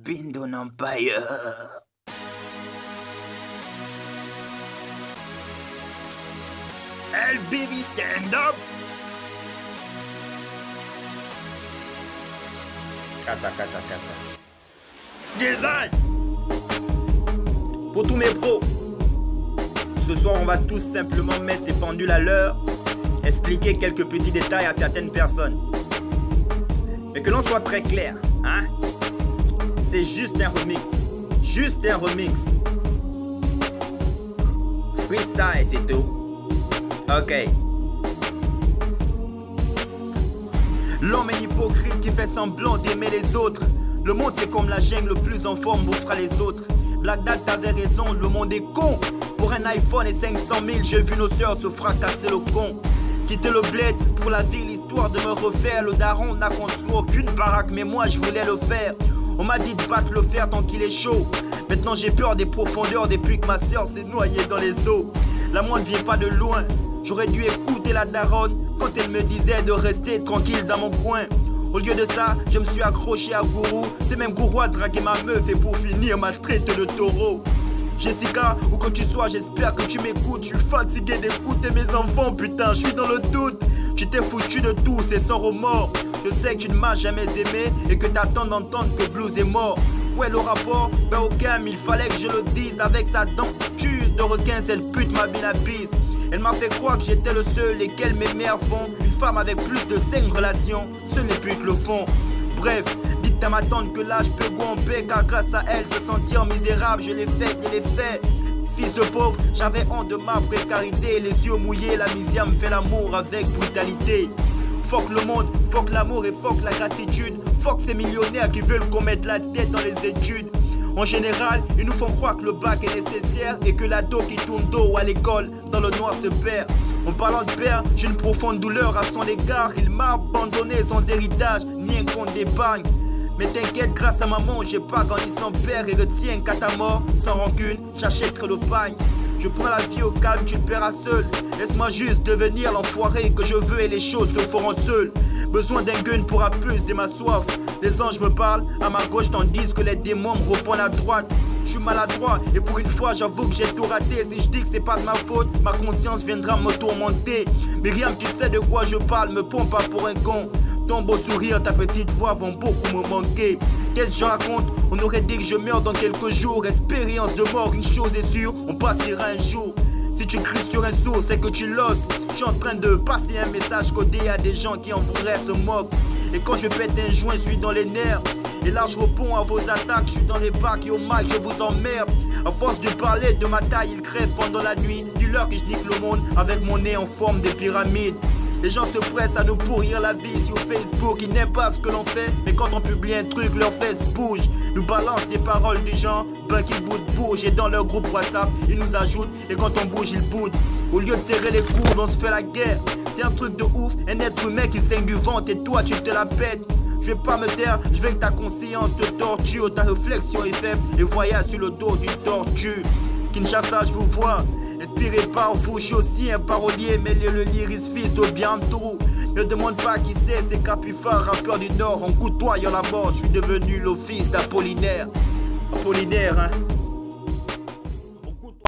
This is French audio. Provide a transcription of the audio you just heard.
Bindon Empire. El baby stand up. Kata. Design. Pour tous mes pros, ce soir on va tous simplement mettre les pendules à l'heure, expliquer quelques petits détails à certaines personnes. Mais que l'on soit très clair, hein? C'est juste un remix. Juste un remix. Freestyle, c'est tout. Ok. L'homme est hypocrite qui fait semblant d'aimer les autres. Le monde c'est comme la jungle, le plus en forme bouffera les autres. Black Dad t'avais raison, le monde est con. Pour un iPhone et 500 000, j'ai vu nos sœurs se fracasser le con. Quitter le bled pour la ville, histoire de me refaire. Le daron n'a construit aucune baraque, mais moi je voulais le faire. On m'a dit de battre le fer tant qu'il est chaud. Maintenant j'ai peur des profondeurs depuis que ma sœur s'est noyée dans les eaux. L'amour ne vient pas de loin. J'aurais dû écouter la daronne quand elle me disait de rester tranquille dans mon coin. Au lieu de ça, je me suis accroché à Gourou. C'est même Gourou a dragué ma meuf et pour finir m'a traité de taureau. Jessica, où que tu sois, j'espère que tu m'écoutes. Je suis fatigué d'écouter mes enfants, putain, je suis dans le doute. Tu t'es foutu de tout, c'est sans remords. Je sais que tu ne m'as jamais aimé et que t'attends d'entendre que Blues est mort. Ouais, le rapport, ben aucun, mais il fallait que je le dise. Avec sa denture de requin, cette pute m'a mis la bise. Elle m'a fait croire que j'étais le seul et qu'elle m'aimait à fond. Une femme avec plus de 5 relations, ce n'est plus que le fond. Bref, dites à ma tante que là je peux go en paix, car grâce à elle se sentir misérable, je l'ai fait et l'ai fait. Fils de pauvre, j'avais honte de ma précarité. Les yeux mouillés, la misère me fait l'amour avec brutalité. Fuck le monde, fuck l'amour et fuck la gratitude. Fuck ces millionnaires qui veulent qu'on mette la tête dans les études. En général, ils nous font croire que le bac est nécessaire et que l'ado qui tourne dos à l'école dans le noir se perd. En parlant de père, j'ai une profonde douleur à son égard. Il m'a abandonné sans héritage ni un compte d'épargne. Mais t'inquiète, grâce à maman, j'ai pas grandi sans père et retiens qu'à ta mort, sans rancune, j'achèterai le pagne. Je prends la vie au calme, tu le paieras seul. Laisse-moi juste devenir l'enfoiré que je veux et les choses se feront seules. Besoin d'un gun pour apaiser ma soif. Les anges me parlent à ma gauche tandis que les démons me répondent à droite. Je suis maladroit et pour une fois j'avoue que j'ai tout raté. Si je dis que c'est pas de ma faute, ma conscience viendra me tourmenter. Myriam qui sait de quoi je parle me prend pas pour un con. Ton beau sourire, ta petite voix vont beaucoup me manquer. Qu'est-ce que je raconte? On aurait dit que je meurs dans quelques jours. Expérience de mort, une chose est sûre, on partira un jour. Si tu cries sur un sourd, c'est que tu l'oses. Je suis en train de passer un message codé à des gens qui en vrai se moquent. Et quand je pète un joint, je suis dans les nerfs. Et là je réponds à vos attaques, je suis dans les bacs et au mic je vous emmerde. À force de parler de ma taille, ils crèvent pendant la nuit. Dis-leur que je nique le monde avec mon nez en forme de pyramide. Les gens se pressent à nous pourrir la vie sur Facebook. Ils n'aiment pas ce que l'on fait, mais quand on publie un truc, leurs fesses bougent. Nous balancent des paroles du genre ben qu'ils bougent. Et dans leur groupe WhatsApp, ils nous ajoutent. Et quand on bouge, ils boudent. Au lieu de serrer les coudes, on se fait la guerre. C'est un truc de ouf, un être humain qui saigne du ventre et toi tu te la pètes. Je vais pas me taire, je veux que ta conscience te torture. Ta réflexion est faible et voyage sur le dos d'une tortue. Kinshasa, je vous vois, inspiré par vous, je suis aussi un parolier, mêlé le lyrisme fils de bientôt. Ne demande pas qui c'est Capifar, rappeur du Nord, en côtoyant la mort, je suis devenu le fils d'Apollinaire. Apollinaire, hein.